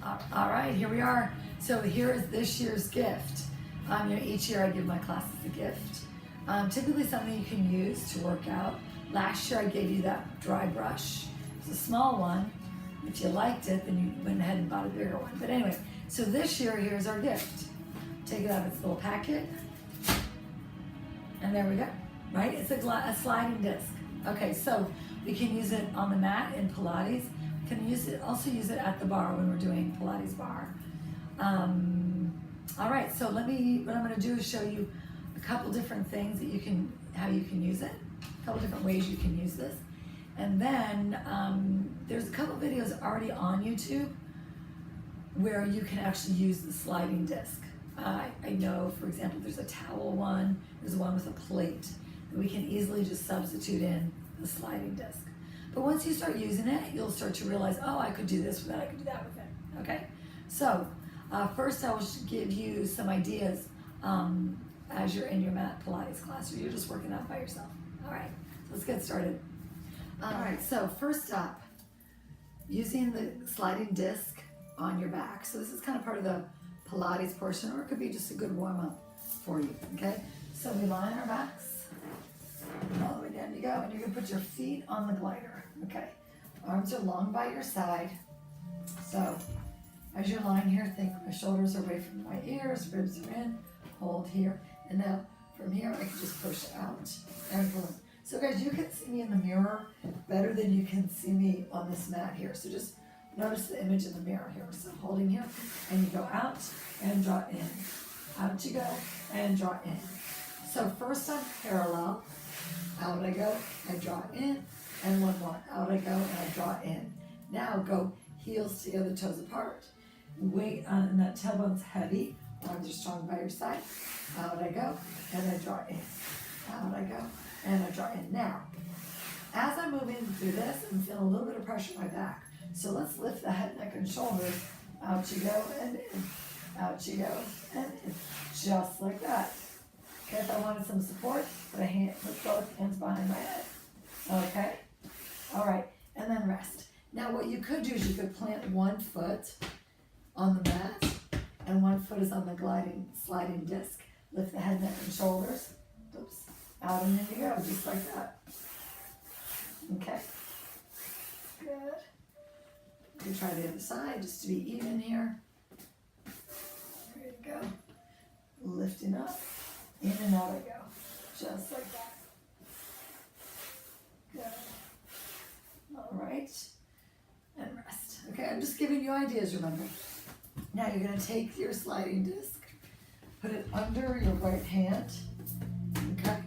All right, here we are. So here is this year's gift. Each year I give my classes a gift. Typically something you can use to work out. Last year I gave you that dry brush. It's a small one. If you liked it, then you went ahead and bought a bigger one. But anyway, so this year, here's our gift. Take it out of its little packet. And there we go, right? It's a sliding disc. Okay, so we can use it on the mat in Pilates. We can also use it at the bar when we're doing Pilates bar. All right, so what I'm gonna do is show you a couple different things that how you can use it, a couple different ways you can use this. And then there's a couple videos already on YouTube where you can actually use the sliding disc. I know, for example, there's a towel one, there's one with a plate that we can easily just substitute in the sliding disc. But once you start using it, you'll start to realize, oh, I could do this with that, I could do that with it, okay? So first I will give you some ideas as you're in your mat Pilates class or you're just working out by yourself. All right, so let's get started. All right, so first up, using the sliding disc on your back. So this is kind of part of the Pilates portion, or it could be just a good warm-up for you, okay? So we lie on our backs, all the way down you go, and you're gonna put your feet on the glider, okay? Arms are long by your side. So as you're lying here, think my shoulders are away from my ears, ribs are in, hold here. And now from here, I can just push out and boom. So guys, you can see me in the mirror better than you can see me on this mat here. So just notice the image in the mirror here. So holding here, and you go out and draw in. Out you go and draw in. So first I'm parallel. Out I go, I draw in, and one more. Out I go and I draw in. Now go heels together, toes apart. Weight on that tailbone's heavy. Arms are strong by your side. Out I go and I draw in. Out I go and I draw in. Now, as I'm moving through this, I'm feeling a little bit of pressure in my back. So let's lift the head, neck, and shoulders. Out you go and in. Out you go and in. Just like that. Okay, if I wanted some support, put both hands behind my head. Okay? All right, and then rest. Now what you could do is you could plant one foot on the mat, and one foot is on the sliding disc. Lift the head, neck, and shoulders. Oops. Out and in you go, just like that. Okay. Good. You can try the other side just to be even here. There you go. Lifting up, in and out I go. Just like that. Good. All right. And rest. Okay, I'm just giving you ideas, remember. Now you're going to take your sliding disc, put it under your right hand. Okay.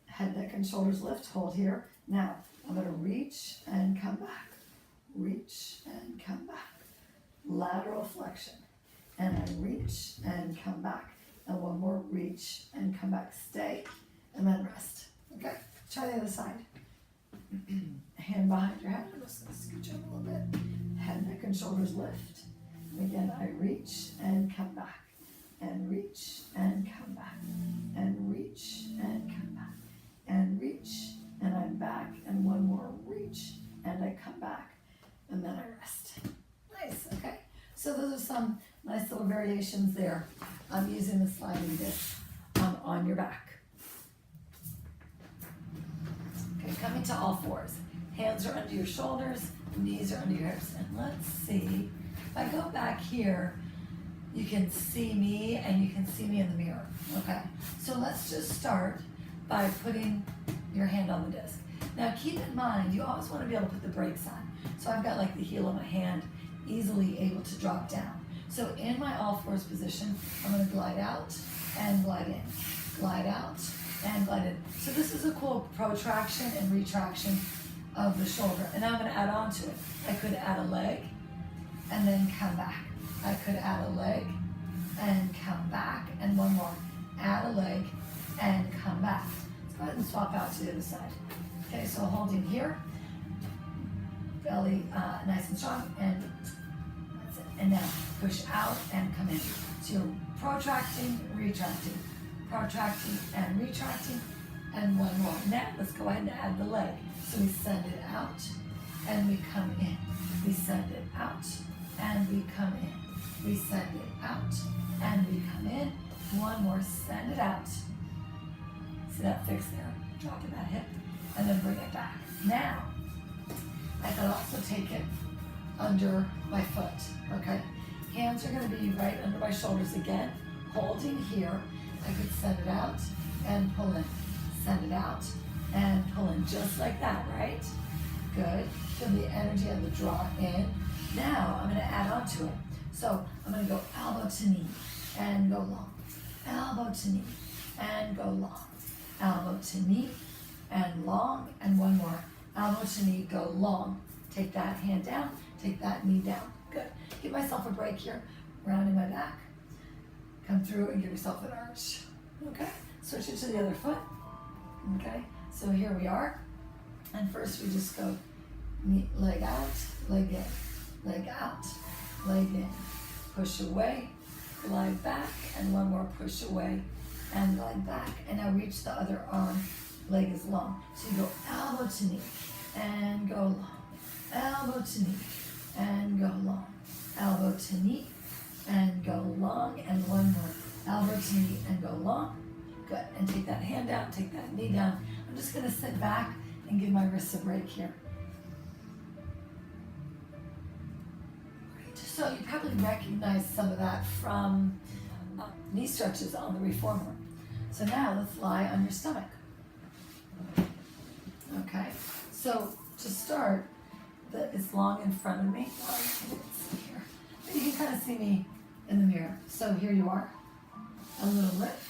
Head, neck, and shoulders lift. Hold here. Now, I'm going to reach and come back. Reach and come back. Lateral flexion. And I reach and come back. And one more reach and come back. Stay and then rest. Okay? Try the other side. Hand behind your head. I'm just going to scooch up a little bit. Head, neck, and shoulders lift. And again, I reach and come back. And reach and come back. And reach and come back. And reach and I'm back. And one more reach and I come back. And then I rest. Nice, okay? So those are some nice little variations there. I'm using the sliding disc on your back. Okay, coming to all fours. Hands are under your shoulders, knees are under your hips. And let's see, if I go back here, you can see me and you can see me in the mirror, okay? So let's just start by putting your hand on the disc. Now keep in mind, you always want to be able to put the brakes on. So I've got like the heel of my hand easily able to drop down. So in my all fours position, I'm going to glide out and glide in. Glide out and glide in. So this is a cool protraction and retraction of the shoulder. And now I'm going to add on to it. I could add a leg and then come back. I could add a leg and come back. And one more. Add a leg and come back. Let's go ahead and swap out to the other side. Okay, so holding here. Belly nice and strong, and that's it. And now push out and come in. So you're protracting, retracting, protracting and retracting, and one more. Now let's go ahead and add the leg. So we send it out and we come in. We send it out, and we come in. We send it out, and we come in. One more, send it out. See that fix there? Dropping that hip, and then bring it back. Now, I could also take it under my foot, okay? Hands are gonna be right under my shoulders again, holding here. I could send it out and pull in. Send it out and pull in, just like that, right? Good. Feel the energy of the draw in. Now, I'm gonna add on to it. So, I'm gonna go elbow to knee and go long. Elbow to knee and go long. Elbow to knee and long, and one more. Elbow to knee, go long. Take that hand down, take that knee down. Good. Give myself a break here, rounding my back. Come through and give yourself an arch. Okay? Switch it to the other foot. Okay? So here we are. And first we just go knee, leg out, leg in, leg out, leg in. Push away, glide back, and one more push away and glide back. And now reach the other arm, leg is long. So you go elbow to knee and go long. Elbow to knee and go long. Elbow to knee and go long, and one more. Elbow to knee and go long. Good. And take that hand down, take that knee down. I'm just gonna sit back and give my wrists a break here. Great. So you probably recognize some of that from knee stretches on the reformer. So now let's lie on your stomach. Okay. So to start, it's long in front of me. Oh, you can't see here. But you can kind of see me in the mirror. So here you are. A little lift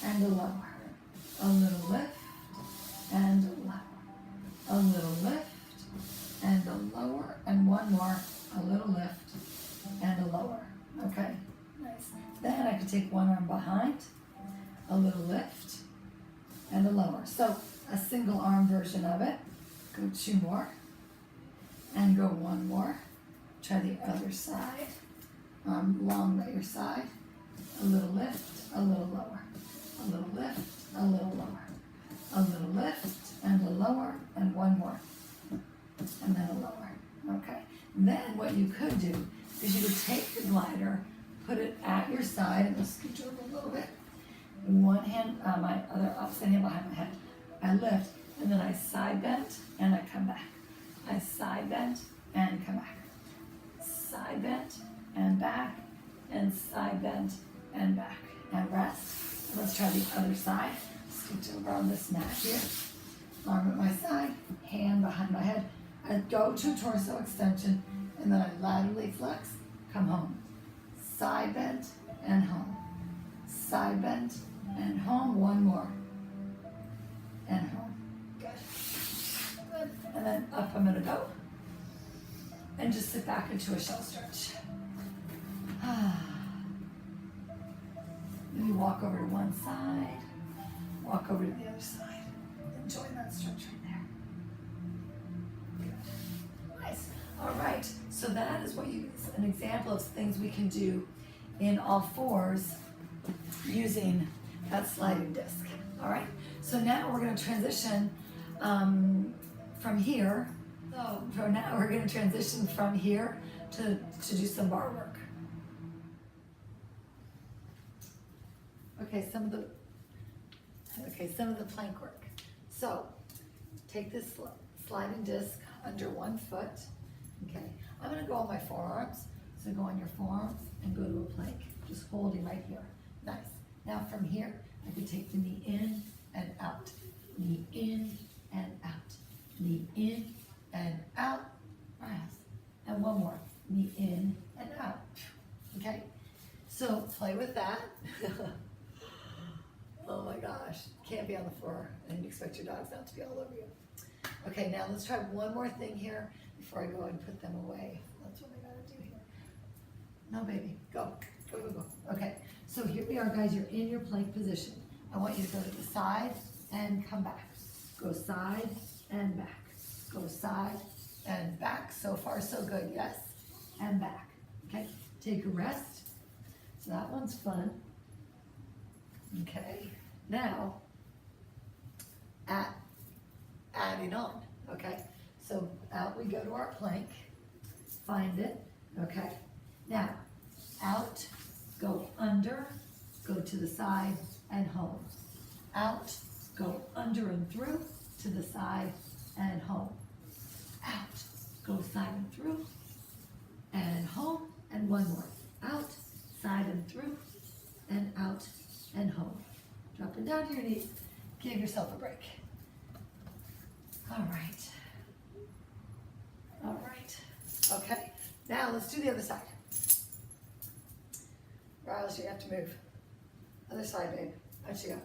and a lower. A little lift and a lower. A little lift and a lower. And one more. A little lift and a lower. Okay, nice. Then I could take one arm behind. A little lift and a lower. So a single arm version of it. Go two more. And go one more. Try the other side. Arm long by your side. A little lift, a little lower. A little lift, a little lower. A little lift and a lower, and one more. And then a lower. Okay. Then what you could do is you would take the glider, put it at your side, and we'll scooch over a little bit. One hand, my other opposite hand behind my head. I lift, and then I side bend, and I come back. I side bend and come back. Side bend and back, and side bend and back. And rest. And let's try the other side. Scooch over on this mat here. Arm at my side, hand behind my head. I go to torso extension, and then I laterally flex, come home. Side bend and home. Side bend and home. One more. And home. Good. Good. And then up I'm gonna go. And just sit back into a shell stretch. Maybe walk over to one side, walk over to the other side. Enjoy that stretch right there. Good. Nice. All right. So that is an example of things we can do in all fours using that sliding disc. All right. So now we're going to transition from here. So for now, we're going to transition from here to do some bar work. Okay, some of the plank work. So take this sliding disc under one foot. Okay, I'm going to go on my forearms. So go on your forearms and go to a plank, just holding right here. Nice. Now from here, I could take the knee in and out, knee in and out, knee in and out. Nice. And one more, knee in and out. Okay, so play with that. Oh my gosh, can't be on the floor and you expect your dogs not to be all over you. Okay, now let's try one more thing here before I go and put them away. That's what I gotta do here. No, baby, go, go, go, go. Okay, so here we are, guys. You're in your plank position. I want you to go to the side and come back. Go side and back. Go side and back. So far, so good. Yes, and back. Okay, take a rest. So that one's fun. Okay, now adding on. Okay, so out we go to our plank, find it, okay? Now, out, go under, go to the side, and home. Out, go under and through, to the side, and home. Out, go side and through, and home, and one more. Out, side and through, and out, and home. Drop it down to your knees. Give yourself a break. All right. All right. Okay. Now let's do the other side. Riles, you have to move. Other side, babe. Out you go.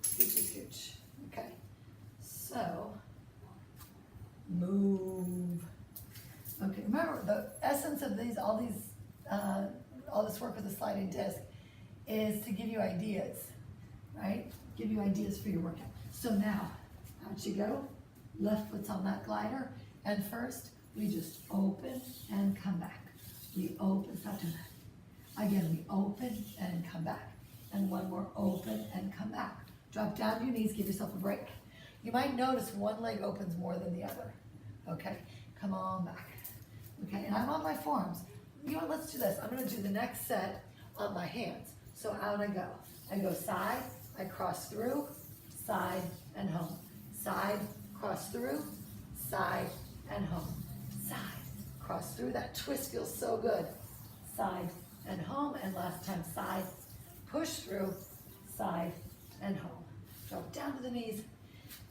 Scoochy scooch. Okay. So, move. Okay. Remember, the essence of these, all this work with the sliding disc is to give you ideas, right? Give you ideas for your workout. So now, out you go. Left foot's on that glider. And first, we just open and come back. We open, stop doing that. Again, we open and come back. And one more, open and come back. Drop down to your knees, give yourself a break. You might notice one leg opens more than the other. Okay, come on back. Okay, and I'm on my forearms. You know what, let's do this. I'm gonna do the next set on my hands. So out I go. I go side, I cross through, side and home. Side, cross through, side and home. Side, cross through. That twist feels so good. Side and home, and last time side, push through, side and home. Drop down to the knees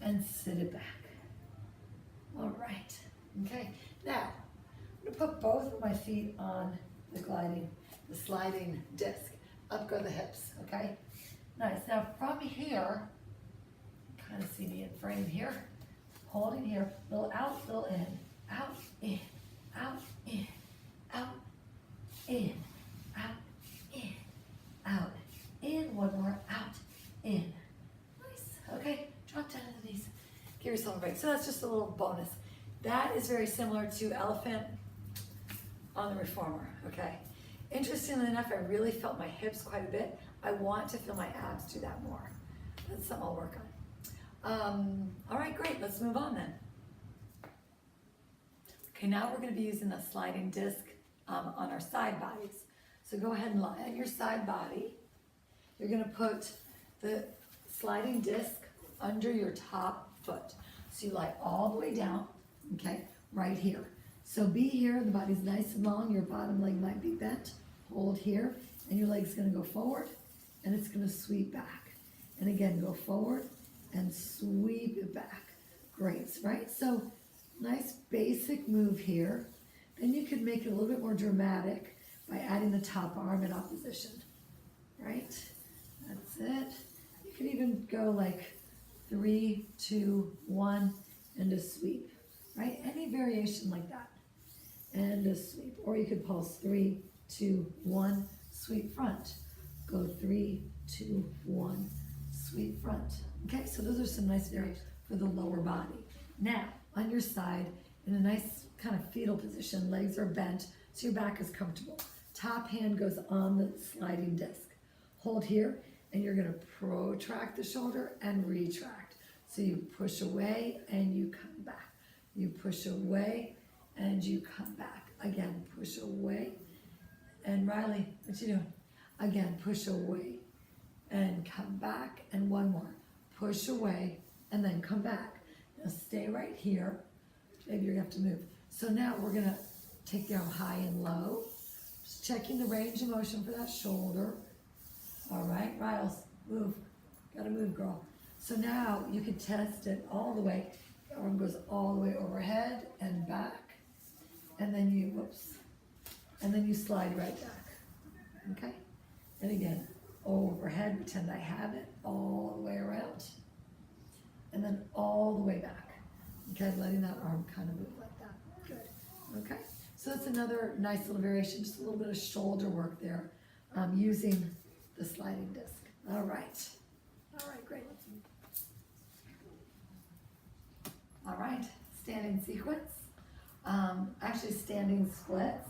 and sit it back. All right, okay. Now, I'm gonna put both of my feet on the sliding disc. Up go the hips, okay? Nice, now from here, kind of see me in frame here, holding here, little out, little in, out, in, out, in, out, in, out, in, out, in, one more, out, in. Nice, okay, drop down to the knees, give yourself a break. So that's just a little bonus. That is very similar to elephant on the reformer, okay? Interestingly enough, I really felt my hips quite a bit. I want to feel my abs do that more. That's something I'll work on. All right, great, let's move on then. Okay, now we're gonna be using the sliding disc on our side bodies. So go ahead and lie on your side body. You're gonna put the sliding disc under your top foot. So you lie all the way down, okay, right here. So be here, the body's nice and long, your bottom leg might be bent. Hold here, and your leg's gonna go forward, and it's gonna sweep back. And again, go forward and sweep it back. Great, right? So nice basic move here. Then you could make it a little bit more dramatic by adding the top arm in opposition, right? That's it. You could even go like 3, 2, 1, and a sweep, right? Any variation like that. And a sweep. Or you could pulse 3, 2, 1, sweep front. Go 3, 2, 1, sweep front. Okay, so those are some nice variations for the lower body. Now, on your side, in a nice kind of fetal position, legs are bent, so your back is comfortable. Top hand goes on the sliding disc. Hold here, and you're gonna protract the shoulder and retract. So you push away and you come back. You push away and you come back. Again, push away. And Riley, what you doing? Again, push away and come back. And one more. Push away and then come back. Now stay right here. Maybe you're gonna have to move. So now we're gonna take the arm high and low. Just checking the range of motion for that shoulder. All right, Riles, move. Gotta move, girl. So now you can test it all the way. The arm goes all the way overhead and back. And then you, whoops, and then you slide right back, okay? And again, overhead, pretend I have it, all the way around. And then all the way back, okay? Letting that arm kind of move like that, good, okay? So that's another nice little variation, just a little bit of shoulder work there, using the sliding disc. All right, great, let's move. All right, standing sequence. Actually standing splits.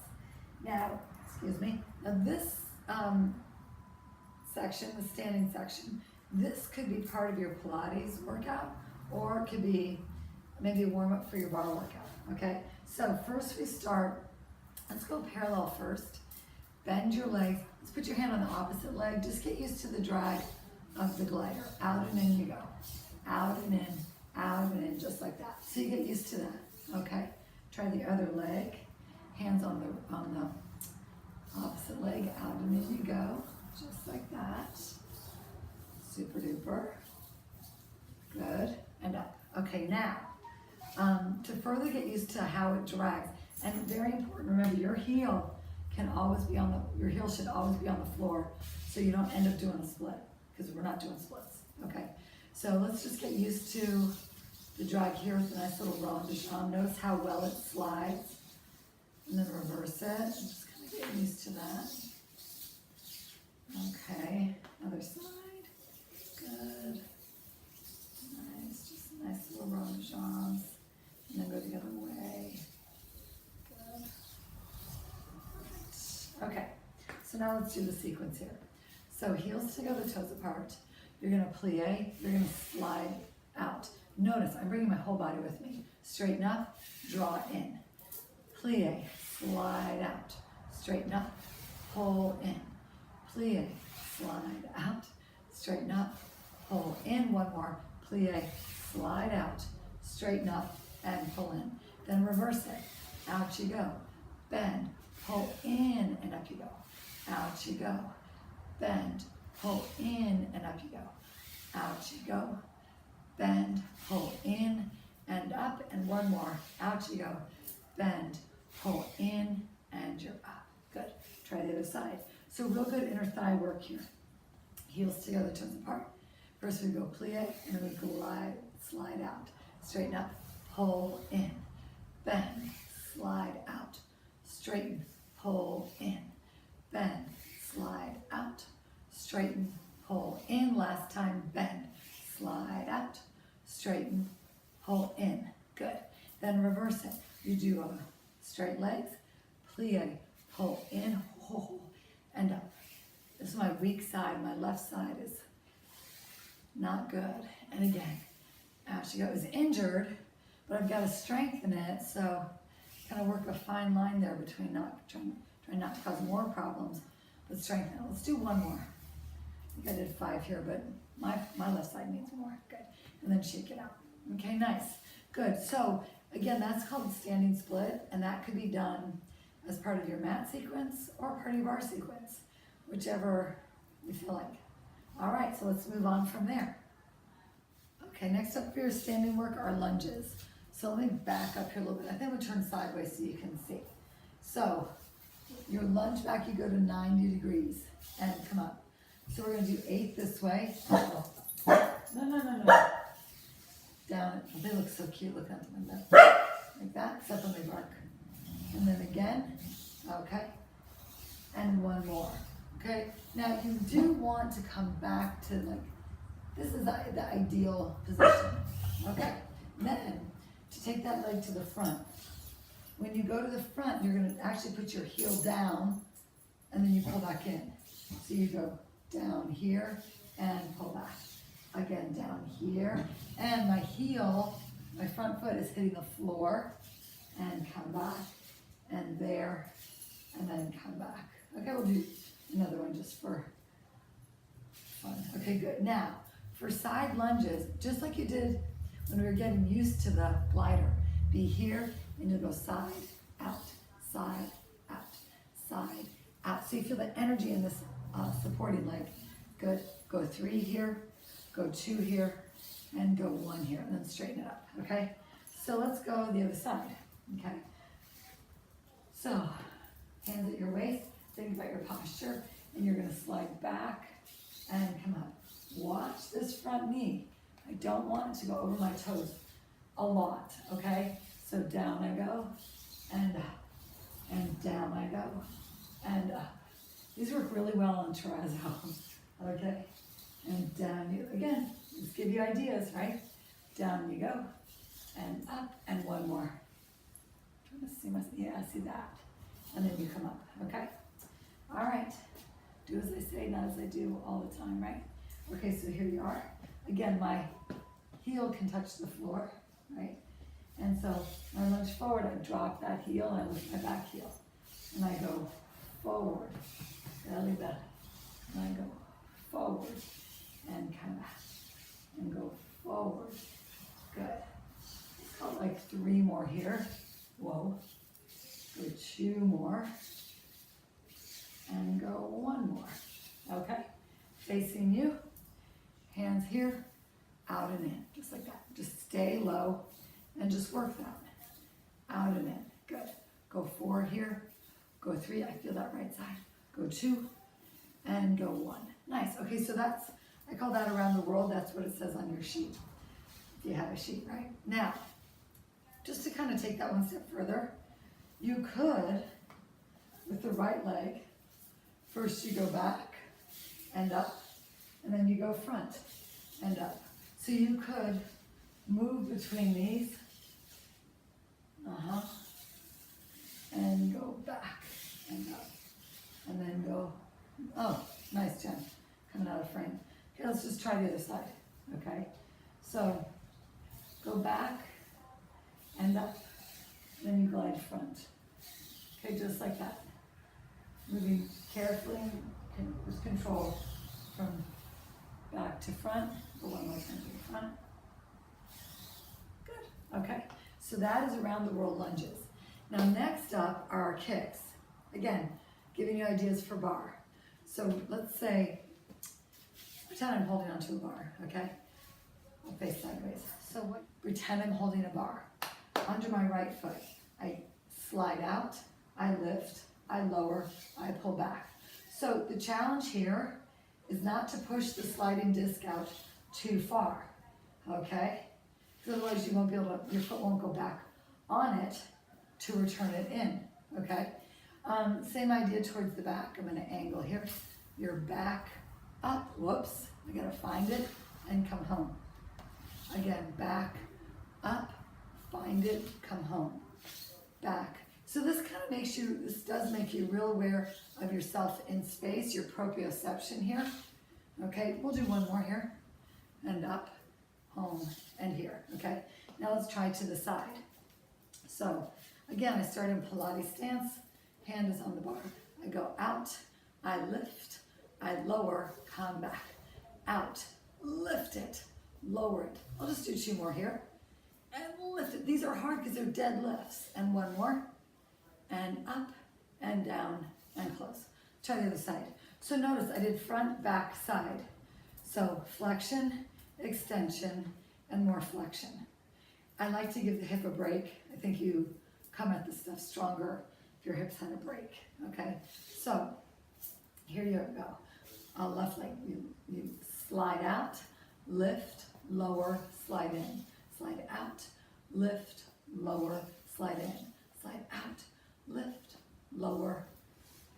Now, excuse me, now this section, the standing section, this could be part of your Pilates workout, or it could be maybe a warm up for your bar workout, okay? So first we start, let's go parallel first. Bend your legs. Let's put your hand on the opposite leg. Just get used to the drag of the glider. Out and in you go. Out and in, out and in, just like that. So you get used to that, okay? Try the other leg. Hands on the opposite leg. Out and in you go, just like that. Super duper. Good. And up. Okay, now, to further get used to how it drags, and very important, remember your heel can always be your heel should always be on the floor so you don't end up doing a split, because we're not doing splits, okay? So let's just get used to the drag here with a nice little roll de jambe. Notice how well it slides, and then reverse it. I'm just kind of getting used to that. Okay, other side, good. Nice, just a nice little roll de jambes, and then go the other way. Good. Okay, so now let's do the sequence here. So heels together, toes apart. You're gonna plie, you're gonna slide out. Notice, I'm bringing my whole body with me. Straighten up, draw in. Plie, slide out. Straighten up, pull in. Plie, slide out. Straighten up, pull in. One more. Plie, slide out. Straighten up and pull in. Then reverse it. Out you go. Bend, pull in and up you go. Out you go. Bend, pull in and up you go. Out you go. Bend, pull in and up, and one more. Out you go. Bend, pull in, and you're up. Good. Try the other side. So real good inner thigh work here. Heels together, toes apart. First we go plie, and then we glide, slide out. Straighten up, pull in. Bend, slide out. Straighten, pull in. Bend, slide out. Straighten, pull in. Last time, bend, slide out. Straighten, pull in. Good. Then reverse it. You do straight legs, plie, pull in, and up. This is my weak side. My left side is not good. And again, out you go. It was injured, but I've got to strengthen it. So kind of work a fine line there between trying not to cause more problems, but strengthen it. Let's do one more. I think I did 5 here, but my left side needs more. Good. And then shake it out. Okay, nice. Good. So again, that's called standing split, and that could be done as part of your mat sequence or part of your bar sequence, whichever you feel like. All right, so let's move on from there. Okay, next up for your standing work are lunges. So let me back up here a little bit. I think we'll turn sideways so you can see. So your lunge back, you go to 90 degrees and come up. So we're going to do 8 this way. No. Down. They look so cute. Look at them like that, except when they bark. And then again. Okay. And one more. Okay. Now you do want to come back to this is the ideal position. Okay. Then to take that leg to the front. When you go to the front, you're going to actually put your heel down, and then you pull back in. So you go down here and pull back. Again, down here. And my heel, my front foot is hitting the floor. And come back. And there. And then come back. Okay, we'll do another one just for fun. Okay, good. Now, for side lunges, just like you did when we were getting used to the glider, be here and you go side, out, side, out, side, out. So you feel the energy in this supporting leg. Good. Go 3 here, go 2 here, and go 1 here, and then straighten it up, okay? So let's go the other side, okay? So, hands at your waist, think about your posture, and you're gonna slide back and come up. Watch this front knee. I don't want it to go over my toes a lot, okay? So down I go, and up, and down I go, and up. These work really well on terrazzo, okay? And down you, again, just give you ideas, right? Down you go, and up, and one more. I'm trying to see my, yeah, see that. And then you come up, okay? All right, do as I say, not as I do all the time, right? Okay, so here you are. Again, my heel can touch the floor, right? And so when I lunge forward, I drop that heel and I lift my back heel. And I go forward, belly belly. And I go forward and come back. And go forward. Good. Let's go like 3 more here. Whoa. Go 2 more. And go 1 more. Okay. Facing you. Hands here. Out and in. Just like that. Just stay low and just work that. Out and in. Good. Go 4 here. Go 3. I feel that right side. Go 2. And go 1. Nice. Okay, so that's, I call that around the world. That's what it says on your sheet. If you have a sheet, right? Now, just to kind of take that one step further, you could, with the right leg, first you go back and up, and then you go front and up. So you could move between these, and go back and up, and then go, oh, nice, Jen, coming out of frame. Okay, let's just try the other side, okay? So, go back and up, then you glide front. Okay, just like that. Moving carefully, with control from back to front. Go one more time to the front. Good, okay. So that is around the world lunges. Now next up are our kicks. Again, giving you ideas for bar. So let's say, pretend I'm holding onto a bar, okay? I'll face sideways. So pretend I'm holding a bar. Under my right foot, I slide out, I lift, I lower, I pull back. So the challenge here is not to push the sliding disc out too far, okay? Because otherwise you won't be able to, your foot won't go back on it to return it in, okay? Same idea towards the back. I'm gonna angle here. Your back up, whoops, I gotta find it and come home. Again, back, up, find it, come home, back. So this kind of makes you, this does make you real aware of yourself in space, your proprioception here. Okay, we'll do 1 more here, and up, home, and here, okay? Now let's try to the side. So again, I start in Pilates stance, hand is on the bar. I go out, I lift, I lower, come back, out, lift it, lower it. I'll just do 2 more here, and lift it. These are hard because they're dead lifts. And 1 more, and up, and down, and close. Try the other side. So notice I did front, back, side. So flexion, extension, and more flexion. I like to give the hip a break. I think you come at this stuff stronger if your hips had a break, okay? So here you go. Left leg, you slide out, lift, lower, slide in. Slide out, lift, lower, slide in. Slide out, lift, lower,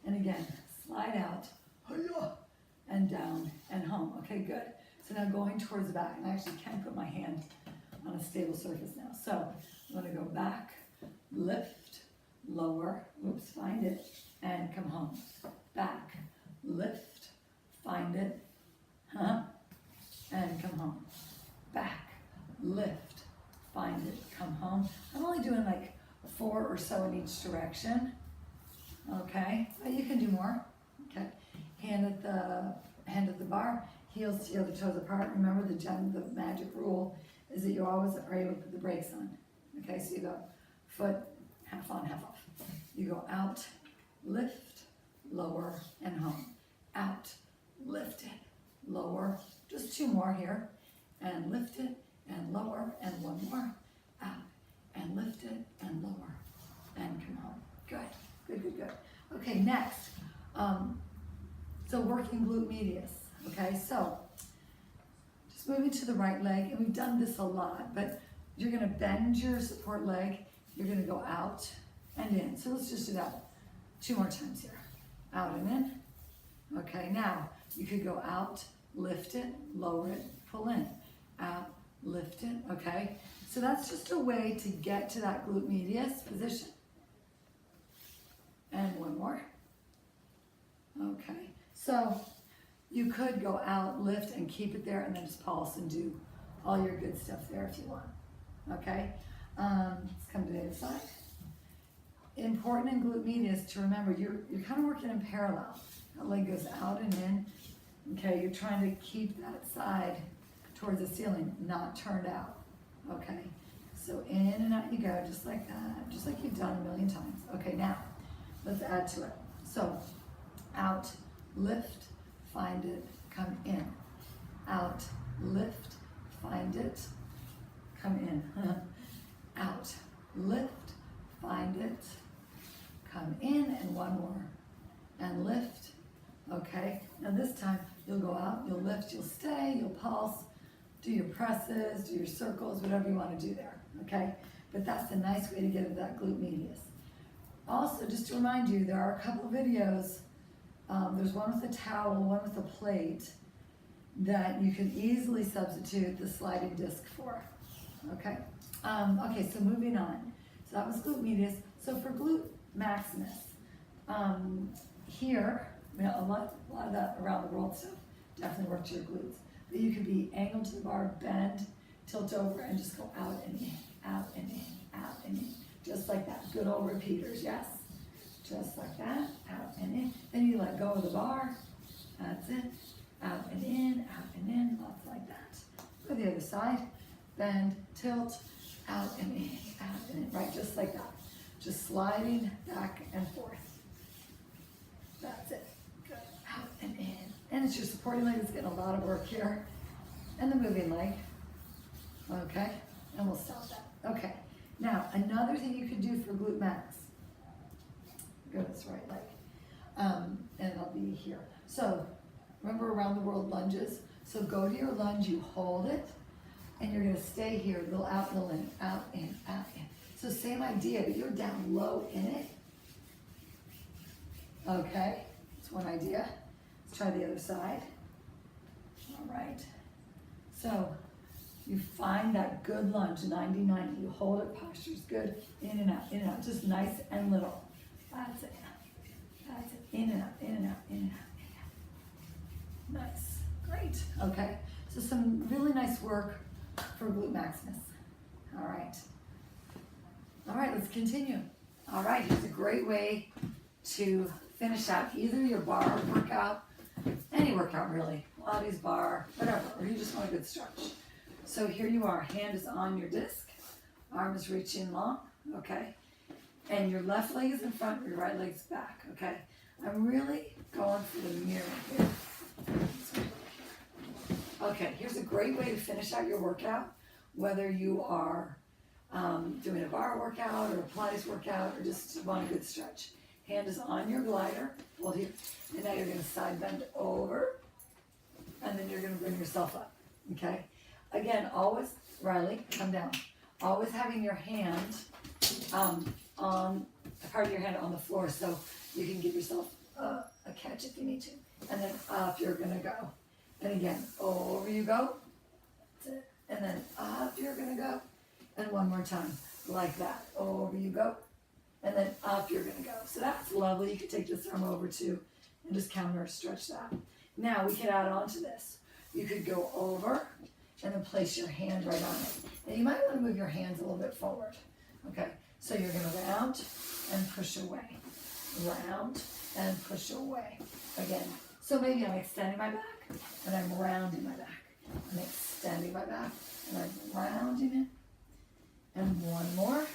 and again, slide out, and down, and home. Okay, good. So now going towards the back, and I actually can't put my hand on a stable surface now. So I'm gonna go back, lift, lower, oops, find it, and come home. Back, lift, find it, and come home. Back, lift, find it, come home. I'm only doing like 4 or so in each direction. Okay, but you can do more. Okay, hand at the bar, heels to the other toes apart. Remember the magic rule is that you always are able to put the brakes on. Okay, so you go foot half on, half off. You go out, lift, lower, and home. Out, lift it, lower. Just 2 more here, and lift it and lower, and 1 more. Out and lift it and lower, and come home. Good, good, good, good. Okay, next. So working glute medius. Okay, so just moving to the right leg, and we've done this a lot, but you're gonna bend your support leg, you're gonna go out and in. So let's just do that 2 more times here. Out and in. Okay, now you could go out, lift it, lower it, pull in. Out, lift it, okay? So that's just a way to get to that glute medius position. And 1 more. Okay, so you could go out, lift, and keep it there, and then just pulse and do all your good stuff there if you want. Okay? Let's come to the other side. Important in glute medius to remember, you're kind of working in parallel. That leg goes out and in. Okay, you're trying to keep that side towards the ceiling, not turned out. Okay, so in and out you go, just like that, just like you've done a million times. Okay, now let's add to it. So out, lift, find it, come in. Out, lift, find it, come in. Out, lift, find it, come in, and one more, and lift. Okay, now this time you'll go out, you'll lift, you'll stay, you'll pulse, do your presses, do your circles, whatever you want to do there, okay? But that's a nice way to get into that glute medius. Also, just to remind you, there are a couple of videos. There's one with a towel, one with a plate, that you can easily substitute the sliding disc for, okay? Okay, so moving on. So that was glute medius. So for glute maximus, here, a lot of that around the world stuff definitely works your glutes. But you could be angled to the bar, bend, tilt over, and just go out and in, out and in, out and in. Just like that. Good old repeaters, yes? Just like that, out and in. Then you let go of the bar. That's it. Out and in, lots like that. Go to the other side. Bend, tilt, out and in, right? Just like that. Just sliding back and forth. That's it. Good. Out and in. And it's your supporting leg that's getting a lot of work here. And the moving leg. Okay. And we'll stop that. Okay. Now, another thing you can do for glute max. Go to this right leg. And I'll be here. So, remember around the world lunges? So go to your lunge, you hold it, and you're going to stay here, little out, little in, out, in, out, in. So same idea, but you're down low in it. Okay, that's one idea. Let's try the other side. All right. So you find that good lunge, 90-90. You hold it, posture's good, in and out, just nice and little. That's it. That's it. In and out, in and out, in and out, in and out. Nice. Great. Okay. So some really nice work for glute maximus. All right. All right, let's continue. All right, here's a great way to finish out either your bar workout, any workout really, Pilates, bar, whatever, or you just want a good stretch. So here you are, hand is on your disc, arm is reaching long, okay? And your left leg is in front, your right leg's back, okay? I'm really going for the mirror here. Okay, here's a great way to finish out your workout, whether you are doing a bar workout or a Pilates workout or just want a good stretch. Hand is on your glider, hold here, and now you're going to side bend over, and then you're going to bring yourself up, okay? Again, always, Riley, come down. Always having your hand on, part of your hand on the floor so you can give yourself a catch if you need to. And then up you're going to go. And again, over you go. That's it. And then up you're going to go. And one more time, like that. Over you go. And then up you're going to go. So that's lovely. You can take this arm over too and just counter stretch that. Now we can add on to this. You could go over and then place your hand right on it. Now you might want to move your hands a little bit forward. Okay, so you're going to round and push away. Round and push away. Again, so maybe I'm extending my back and I'm rounding my back. I'm extending my back and I'm rounding it. And one more.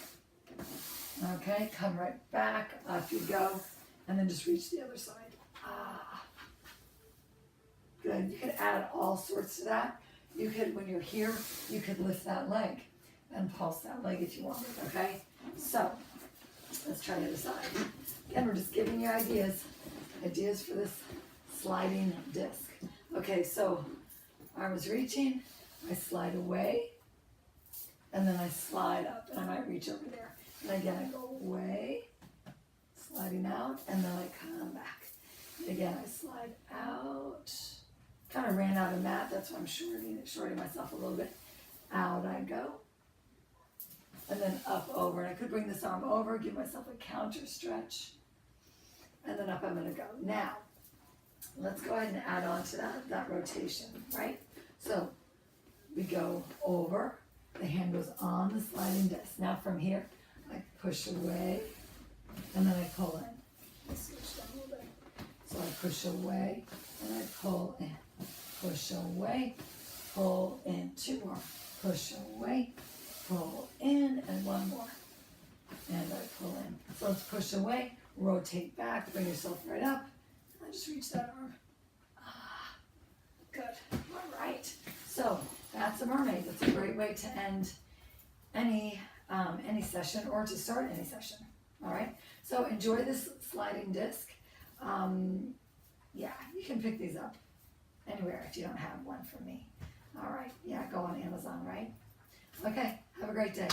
Okay, come right back, up you go, and then just reach the other side. Ah. Good, you could add all sorts to that. You could, when you're here, you could lift that leg and pulse that leg if you wanted, okay? So, let's try the other side. Again, we're just giving you ideas for this sliding disc. Okay, so arm is reaching, I slide away, and then I slide up, and I might reach over there. And again, I go away, sliding out, and then I come back. And again, I slide out. Kind of ran out of mat, that's why I'm shorting myself a little bit. Out I go. And then up over. And I could bring this arm over, give myself a counter stretch. And then up I'm going to go. Now, let's go ahead and add on to that rotation, right? So we go over, The hand goes on the sliding disc. Now from here, I push away, and then I pull in. Let's switch down a little bit. So I push away, and I pull in. Push away, pull in. 2 more. Push away, pull in, and 1 more. And I pull in. So let's push away, rotate back, bring yourself right up. And just reach that arm. Good. All right. So that's a mermaid. That's a great way to end any session or to start any session. All right. So enjoy this sliding disc. Yeah, you can pick these up anywhere if you don't have one from me. All right. Yeah, go on Amazon, right? Okay. Have a great day.